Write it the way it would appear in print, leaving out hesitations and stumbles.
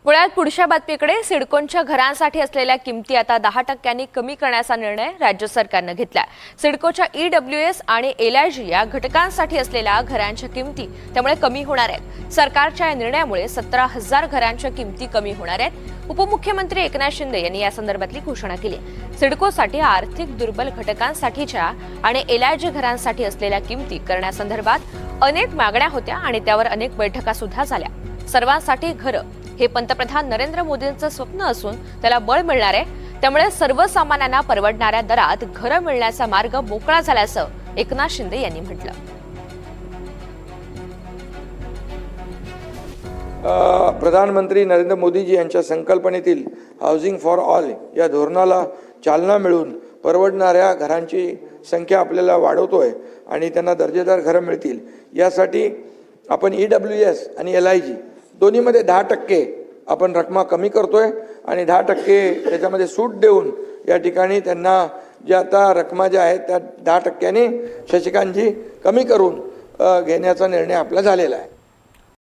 पुण्यात पुढच्या बातमीकडे सिडकोच्या घरांसाठी असलेल्या किमती आता 10% कमी करण्याचा निर्णय राज्य सरकारने घेतला। सिडकोच्या EWS आणि LIG या घटकांसाठी असलेल्या घरांच्या किमती त्यामुळे कमी होणार आहेत। सरकारच्या या निर्णयामुळे 17,000 घरांच्या किमती कमी होणार आहेत। उपमुख्यमंत्री एकनाथ शिंदे यांनी या संदर्भातली घोषणा केली। सिडकोसाठी आर्थिक दुर्बल घटकांसाठीच्या आणि LIG घरांसाठी असलेल्या किमती करण्यासंदर्भात अनेक मागण्या होत्या आणि त्यावर अनेक बैठका सुद्धा झाल्या। सर्वांसाठी घरं हे पंतप्रधान नरेंद्र मोदींचं स्वप्न असून त्याला बळ मिळणार आहे। त्यामुळे सर्वसामान्यांना परवडणाऱ्या दरात घरं मिळण्याचा मार्ग मोकळा झाल्याचं एकनाथ शिंदे यांनी म्हटलं। प्रधानमंत्री नरेंद्र मोदीजी यांच्या संकल्पनेतील हाऊसिंग फॉर ऑल या धोरणाला चालना मिळून परवडणाऱ्या घरांची संख्या आपल्याला वाढवतोय आणि त्यांना दर्जेदार घरं मिळतील यासाठी आपण EWS आणि LIG दोन्हीमध्ये 10% आपण रक्कम कमी करतोय आणि 10% त्याच्यामध्ये सूट देऊन या ठिकाणी त्यांना ज्या आता रक्कम ज्या आहेत त्या 10%ने शशिकांतजी कमी करून घेण्याचा निर्णय आपला झालेला आहे।